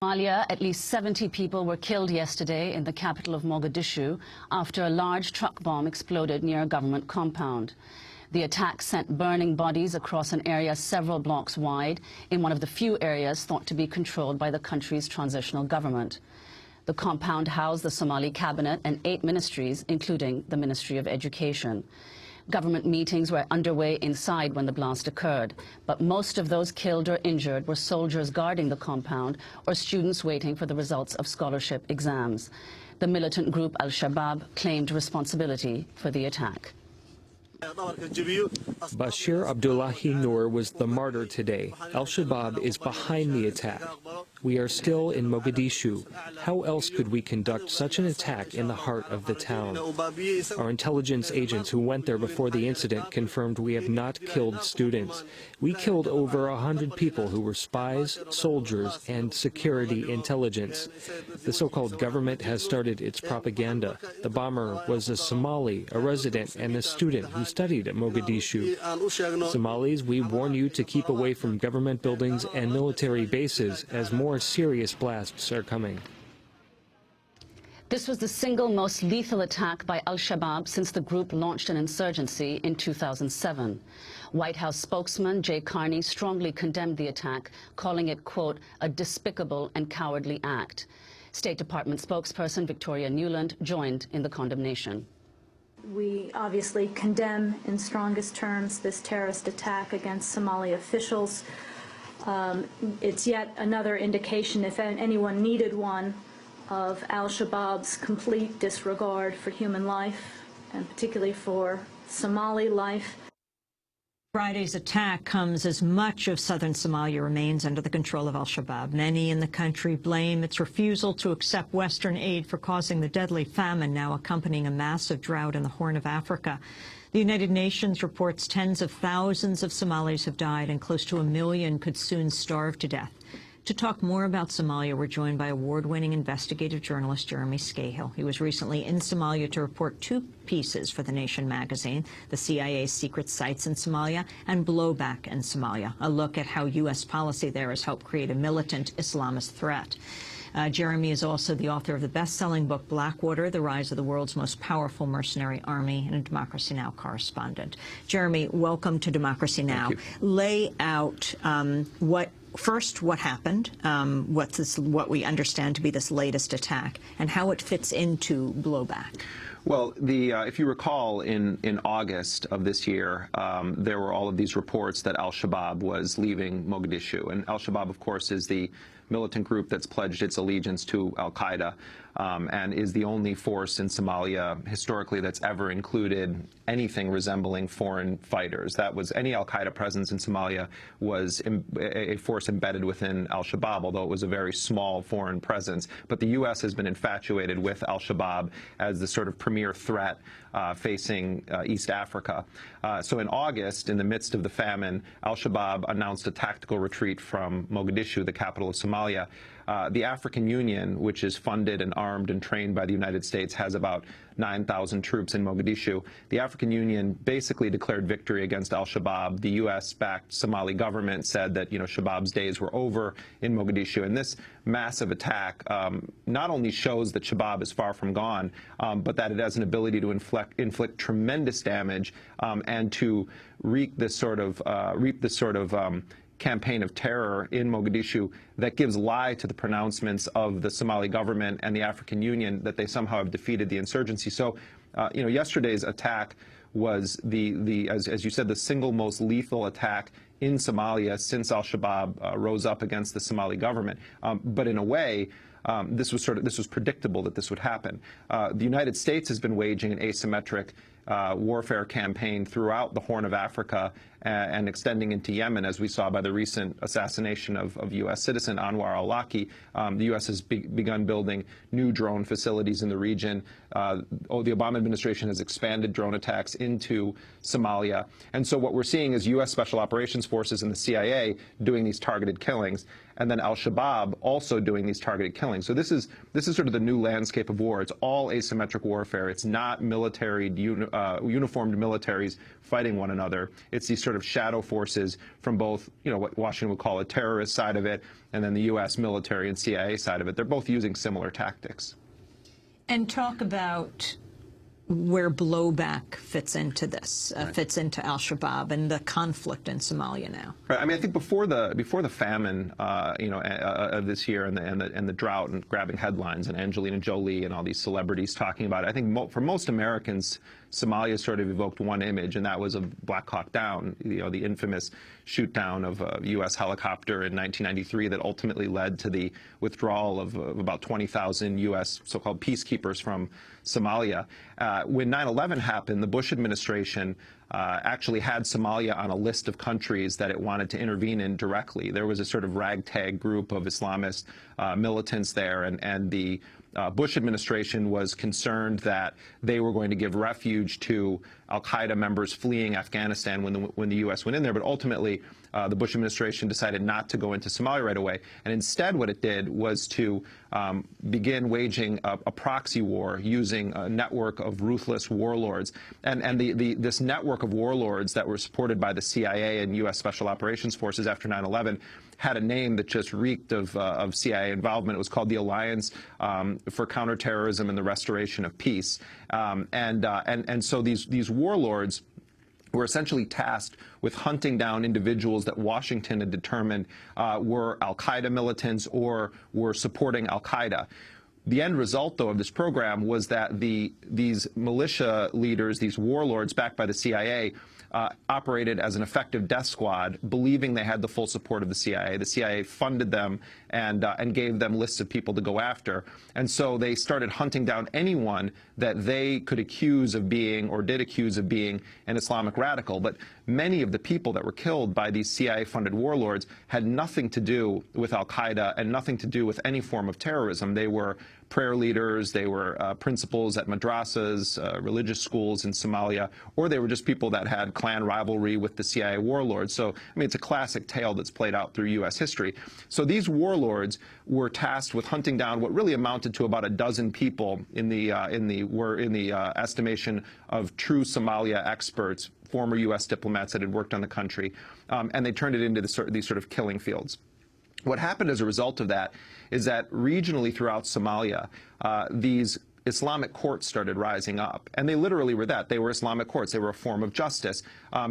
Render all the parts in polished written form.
Somalia, at least 70 people were killed yesterday in the capital of Mogadishu after a large truck bomb exploded near a government compound. The attack sent burning bodies across an area several blocks wide in one of the few areas thought to be controlled by the country's transitional government. The compound housed the Somali cabinet and 8 ministries, including the Ministry of Education. Government meetings were underway inside when the blast occurred, but most of those killed or injured were soldiers guarding the compound or students waiting for the results of scholarship exams. The militant group Al-Shabaab claimed responsibility for the attack. Bashir Abdullahi Noor was the martyr today. Al-Shabaab is behind the attack. We are still in Mogadishu. How else could we conduct such an attack in the heart of the town? Our intelligence agents who went there before the incident confirmed we have not killed students. We killed over 100 people who were spies, soldiers, and security intelligence. The so-called government has started its propaganda. The bomber was a Somali, a resident, and a student who studied at Mogadishu. Somalis, we warn you to keep away from government buildings and military bases as more serious blasts are coming. This was the single most lethal attack by Al-Shabaab since the group launched an insurgency in 2007. White House spokesman Jay Carney strongly condemned the attack, calling it, quote, a despicable and cowardly act. State Department spokesperson Victoria Nuland joined in the condemnation. We obviously condemn in strongest terms this terrorist attack against Somali officials. It's yet another indication, if anyone needed one, of Al-Shabaab's complete disregard for human life, and particularly for Somali life. Friday's attack comes as much of southern Somalia remains under the control of Al-Shabaab. Many in the country blame its refusal to accept Western aid for causing the deadly famine now accompanying a massive drought in the Horn of Africa. The United Nations reports tens of thousands of Somalis have died and close to 1 million could soon starve to death. To talk more about Somalia, we're joined by award-winning investigative journalist Jeremy Scahill. He was recently in Somalia to report 2 pieces for The Nation magazine, the CIA's secret sites in Somalia and blowback in Somalia, a look at how U.S. policy there has helped create a militant Islamist threat. Jeremy is also the author of the best-selling book Blackwater, The Rise of the World's Most Powerful Mercenary Army, and a Democracy Now! Correspondent. Jeremy, welcome to Democracy Now! Lay out what happened, what we understand to be this latest attack, and how it fits into blowback. Well, if you recall, in August of this year, there were all of these reports that Al-Shabaab was leaving Mogadishu. And Al-Shabaab, of course, is the militant group that's pledged its allegiance to al-Qaeda and is the only force in Somalia historically that's ever included anything resembling foreign fighters. That was any al-Qaeda presence in Somalia was a force embedded within al-Shabaab, although it was a very small foreign presence. But the U.S. has been infatuated with al-Shabaab as the sort of premier threat facing East Africa. So in August, in the midst of the famine, al-Shabaab announced a tactical retreat from Mogadishu, the capital of Somalia. The African Union, which is funded and armed and trained by the United States, has about 9,000 troops in Mogadishu. The African Union basically declared victory against al-Shabaab. The U.S.-backed Somali government said that, Shabaab's days were over in Mogadishu. And this massive attack not only shows that Shabaab is far from gone, but that it has an ability to inflict tremendous damage and to reap this sort of campaign of terror in Mogadishu that gives lie to the pronouncements of the Somali government and the African Union that they somehow have defeated the insurgency. So, yesterday's attack was as you said, the single most lethal attack in Somalia since al-Shabaab rose up against the Somali government. But in a way, this was predictable that this would happen. The United States has been waging an asymmetric warfare campaign throughout the Horn of Africa and extending into Yemen, as we saw by the recent assassination of U.S. citizen Anwar al-Awlaki. The U.S. has begun building new drone facilities in the region. The Obama administration has expanded drone attacks into Somalia. And so what we're seeing is U.S. Special Operations Forces and the CIA doing these targeted killings. and then al-Shabaab also doing these targeted killings. So this is sort of the new landscape of war. It's all asymmetric warfare. It's not military, uniformed militaries fighting one another. It's these sort of shadow forces from both, what Washington would call a terrorist side of it, and then the U.S. military and CIA side of it. They're both using similar tactics. And talk about where blowback fits into this, fits into al-Shabaab and the conflict in Somalia now. Right. I mean, I think before the famine, of this year and the drought and grabbing headlines and Angelina Jolie and all these celebrities talking about it, I think for most Americans, Somalia sort of evoked one image, and that was of Black Hawk Down, the infamous shoot down of a U.S. helicopter in 1993 that ultimately led to the withdrawal of about 20,000 U.S. so-called peacekeepers from Somalia. When 9/11 happened, the Bush administration actually had Somalia on a list of countries that it wanted to intervene in directly. There was a sort of ragtag group of Islamist militants there, and the Bush administration was concerned that they were going to give refuge to al-Qaeda members fleeing Afghanistan when the U.S. went in there. But ultimately, the Bush administration decided not to go into Somalia right away. And instead, what it did was to begin waging a proxy war using a network of ruthless warlords. And this network of warlords that were supported by the CIA and U.S. Special Operations Forces after 9/11 had a name that just reeked of CIA involvement. It was called the Alliance for Counterterrorism and the Restoration of Peace. And so these warlords were essentially tasked with hunting down individuals that Washington had determined were al-Qaeda militants or were supporting al-Qaeda. The end result, though, of this program was that these militia leaders, these warlords backed by the CIA, operated as an effective death squad, believing they had the full support of the CIA. The CIA funded them and gave them lists of people to go after. And so they started hunting down anyone that they could accuse of being, or did accuse of being, an Islamic radical. But many of the people that were killed by these CIA-funded warlords had nothing to do with al-Qaeda and nothing to do with any form of terrorism. They were prayer leaders, they were principals at madrasas, religious schools in Somalia, or they were just people that had clan rivalry with the CIA warlords. So, I mean, it's a classic tale that's played out through U.S. history. So these warlords were tasked with hunting down what really amounted to about a dozen people in the estimation of true Somalia experts, former U.S. diplomats that had worked on the country, and they turned it into these sort of killing fields. What happened as a result of that is that regionally throughout Somalia, these Islamic courts started rising up. And they literally were that. They were Islamic courts. They were a form of justice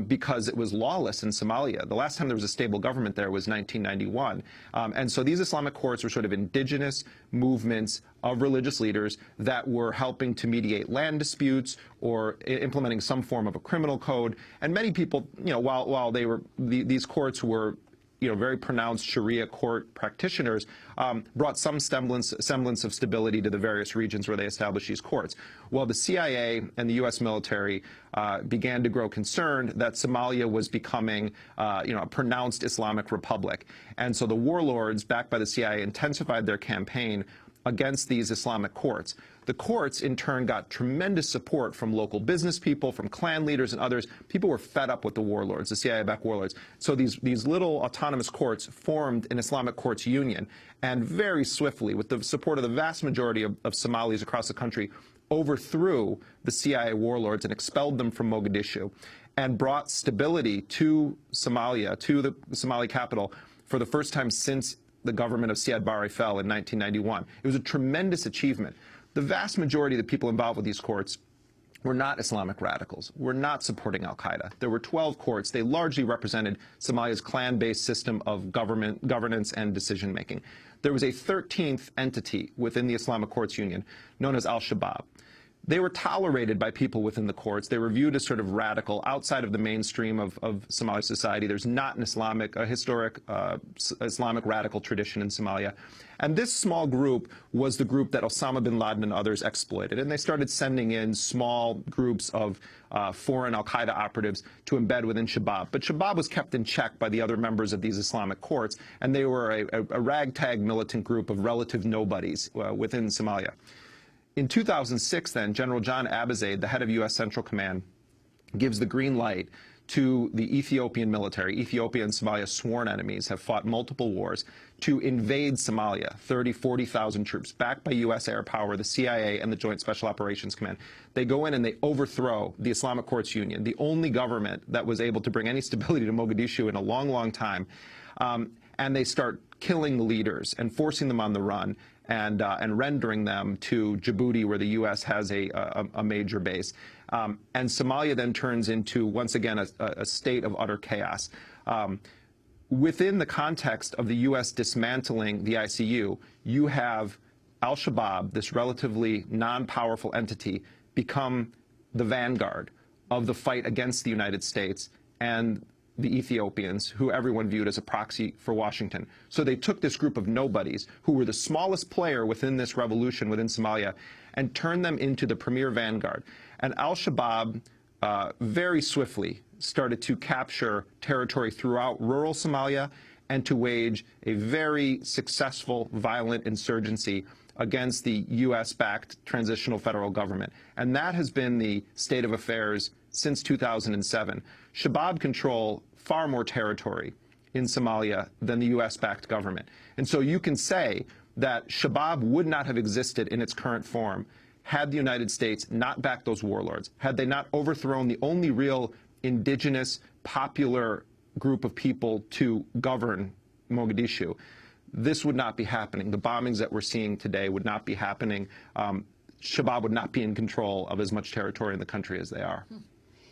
because it was lawless in Somalia. The last time there was a stable government there was 1991. And so these Islamic courts were sort of indigenous movements of religious leaders that were helping to mediate land disputes or implementing some form of a criminal code. And many people, while they were, these courts were very pronounced Sharia court practitioners, brought some semblance of stability to the various regions where they established these courts. Well, the CIA and the U.S. military began to grow concerned that Somalia was becoming, a pronounced Islamic republic. And so the warlords, backed by the CIA, intensified their campaign against these Islamic courts. The courts, in turn, got tremendous support from local business people, from clan leaders and others. People were fed up with the warlords, the CIA-backed warlords. So these little autonomous courts formed an Islamic courts union, and very swiftly, with the support of the vast majority of Somalis across the country, overthrew the CIA warlords and expelled them from Mogadishu, and brought stability to Somalia, to the Somali capital, for the first time since the government of Siad Barre fell in 1991. It was a tremendous achievement. The vast majority of the people involved with these courts were not Islamic radicals, were not supporting al-Qaeda. There were 12 courts. They largely represented Somalia's clan-based system of governance and decision-making. There was a 13th entity within the Islamic Courts Union known as al-Shabaab. They were tolerated by people within the courts. They were viewed as sort of radical outside of the mainstream of Somali society. There's not a historic Islamic radical tradition in Somalia. And this small group was the group that Osama bin Laden and others exploited. And they started sending in small groups of foreign al-Qaeda operatives to embed within Shabaab. But Shabaab was kept in check by the other members of these Islamic courts, and they were a ragtag militant group of relative nobodies within Somalia. In 2006, then, General John Abizaid, the head of U.S. Central Command, gives the green light to the Ethiopian military. Ethiopia and Somalia, sworn enemies, have fought multiple wars to invade Somalia, 30, 40,000 troops, backed by U.S. air power, the CIA, and the Joint Special Operations Command. They go in and they overthrow the Islamic Courts Union, the only government that was able to bring any stability to Mogadishu in a long, long time. And they start killing the leaders and forcing them on the run and rendering them to Djibouti, where the U.S. has a major base. And Somalia then turns into, once again, a state of utter chaos. Within the context of the U.S. dismantling the ICU, you have al-Shabaab, this relatively non-powerful entity, become the vanguard of the fight against the United States and the Ethiopians, who everyone viewed as a proxy for Washington. So they took this group of nobodies, who were the smallest player within this revolution within Somalia, and turned them into the premier vanguard. And al-Shabaab very swiftly started to capture territory throughout rural Somalia and to wage a very successful, violent insurgency against the U.S.-backed transitional federal government. And that has been the state of affairs since 2007. Shabaab control far more territory in Somalia than the U.S.-backed government. And so you can say that Shabaab would not have existed in its current form had the United States not backed those warlords, had they not overthrown the only real indigenous, popular group of people to govern Mogadishu. This would not be happening. The bombings that we're seeing today would not be happening. Shabaab would not be in control of as much territory in the country as they are.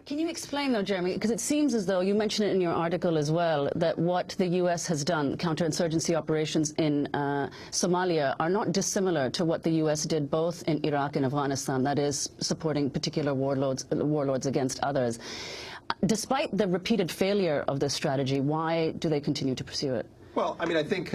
Can you explain, though, Jeremy, because it seems as though, you mentioned it in your article as well, that what the U.S. has done, counterinsurgency operations in Somalia, are not dissimilar to what the U.S. did both in Iraq and Afghanistan, that is, supporting particular warlords against others. Despite the repeated failure of this strategy, why do they continue to pursue it? Well, I mean, I think,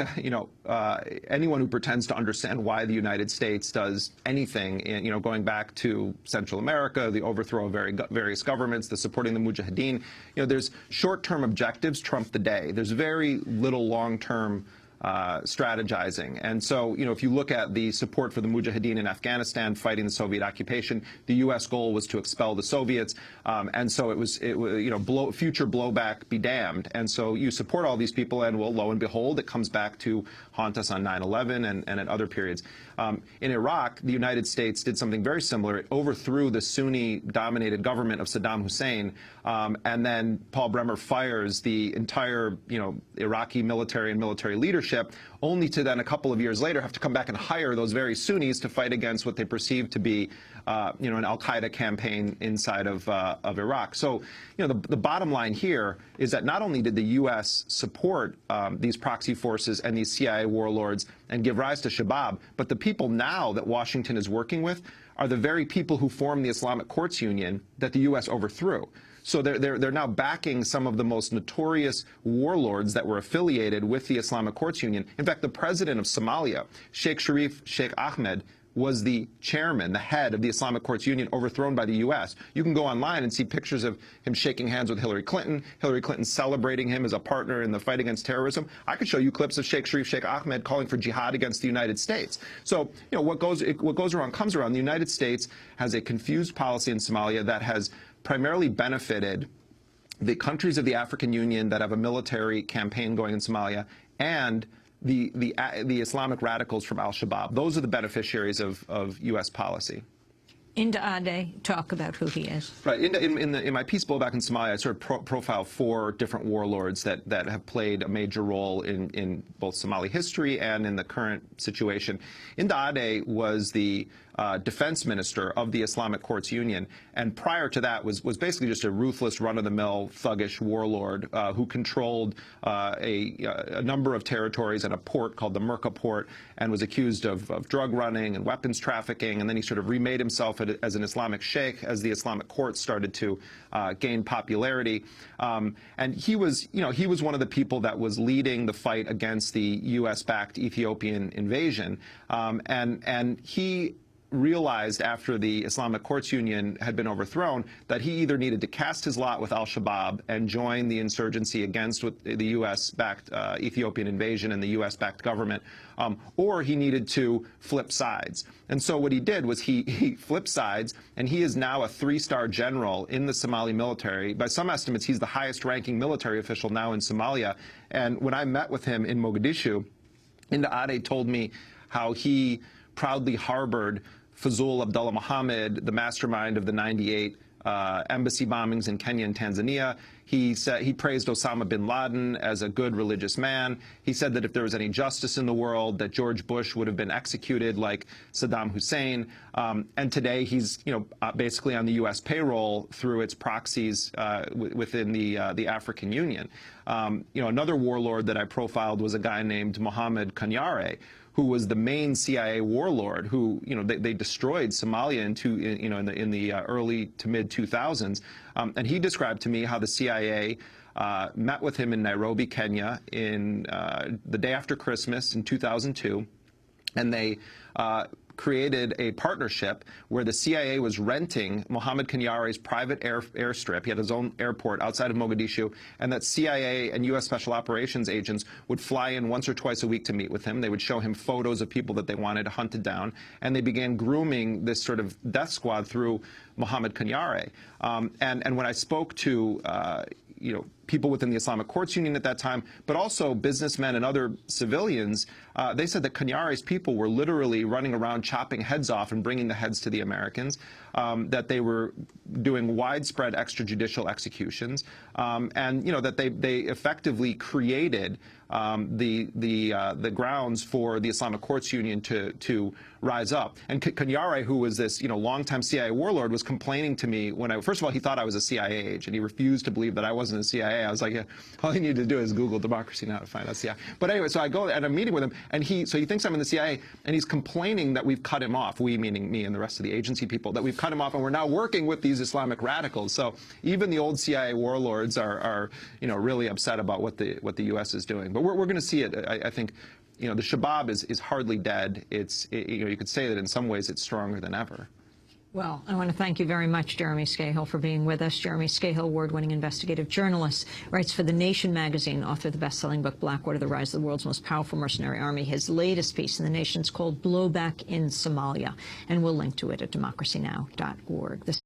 anyone who pretends to understand why the United States does anything, going back to Central America, the overthrow of various governments, the supporting the Mujahideen, there's short-term objectives trump the day. There's very little long-term strategizing. And so, if you look at the support for the Mujahideen in Afghanistan fighting the Soviet occupation, the U.S. goal was to expel the Soviets. And so it was future blowback be damned. And so you support all these people, and, well, lo and behold, it comes back to haunt us on 9/11 and at other periods. In Iraq, the United States did something very similar. It overthrew the Sunni-dominated government of Saddam Hussein, and then Paul Bremer fires the entire, Iraqi military and military leadership, only to then a couple of years later have to come back and hire those very Sunnis to fight against what they perceive to be, an al-Qaeda campaign inside of Iraq. So, the bottom line here is that not only did the U.S. support these proxy forces and these CIA warlords and give rise to Shabaab, but the people now that Washington is working with are the very people who formed the Islamic Courts Union that the U.S. overthrew. So they're now backing some of the most notorious warlords that were affiliated with the Islamic Courts Union. In fact, the president of Somalia, Sheikh Ahmed, was the chairman, the head of the Islamic Courts Union, overthrown by the U.S. You can go online and see pictures of him shaking hands with Hillary Clinton celebrating him as a partner in the fight against terrorism. I could show you clips of Sheikh Ahmed calling for jihad against the United States. So, what goes around comes around. The United States has a confused policy in Somalia that has primarily benefited the countries of the African Union that have a military campaign going in Somalia and the Islamic radicals from al-Shabaab. Those are the beneficiaries of U.S. policy. Inda Ade, talk about who he is. Right. In my piece, Blowback in Somalia, I sort of profile 4 different warlords that have played a major role in both Somali history and in the current situation. Inda Ade was the defense minister of the Islamic Courts Union, and prior to that was basically just a ruthless, run-of-the-mill, thuggish warlord who controlled a number of territories and a port called the Merka port, and was accused of drug running and weapons trafficking, and then he sort of remade himself as an Islamic sheikh as the Islamic courts started to gain popularity. And he was one of the people that was leading the fight against the U.S.-backed Ethiopian invasion, and he realized after the Islamic Courts Union had been overthrown that he either needed to cast his lot with al-Shabaab and join the insurgency against the U.S.-backed Ethiopian invasion and the U.S.-backed government, or he needed to flip sides. And so what he did was he flipped sides, and he is now a 3-star general in the Somali military. By some estimates, he's the highest-ranking military official now in Somalia. And when I met with him in Mogadishu, Inda Ade told me how he proudly harbored Fazul Abdullah Mohammed, the mastermind of the '98 embassy bombings in Kenya and Tanzania. He said he praised Osama bin Laden as a good religious man. He said that if there was any justice in the world, that George Bush would have been executed like Saddam Hussein. And today he's, basically on the U.S. payroll through its proxies within the African Union. Another warlord that I profiled was a guy named Mohammed Kanyare, who was the main CIA warlord, who they destroyed Somalia in the early to mid 2000s, and he described to me how the CIA met with him in Nairobi, Kenya, in the day after Christmas in 2002, and they created a partnership where the CIA was renting Mohammed Kanyare's private airstrip. He had his own airport outside of Mogadishu, and that CIA and U.S. Special Operations agents would fly in once or twice a week to meet with him. They would show him photos of people that they wanted hunted down, and they began grooming this sort of death squad through Mohammed Kanyare. And when I spoke to people within the Islamic Courts Union at that time, but also businessmen and other civilians, they said that Kanyare's people were literally running around chopping heads off and bringing the heads to the Americans, that they were doing widespread extrajudicial executions, and that they effectively created the grounds for the Islamic Courts Union to rise up. And Kanyare, who was this longtime CIA warlord, was complaining to me when first of all, he thought I was a CIA agent. He refused to believe that I wasn't a CIA. I was like, yeah, all you need to do is Google democracy now to find out CIA. But anyway, so I go and I'm meeting with him, and so he thinks I'm in the CIA, and he's complaining that we've cut him off, we meaning me and the rest of the agency people, that we've cut him off, and we're now working with these Islamic radicals. So even the old CIA warlords are really upset about what the U.S. is doing. But we're going to see it. I think the Shabab is hardly dead. You could say that in some ways it's stronger than ever. Well, I want to thank you very much, Jeremy Scahill, for being with us. Jeremy Scahill, award-winning investigative journalist, writes for The Nation magazine, author of the best-selling book Blackwater, The Rise of the World's Most Powerful Mercenary Army. His latest piece in The Nation is called Blowback in Somalia, and we'll link to it at democracynow.org.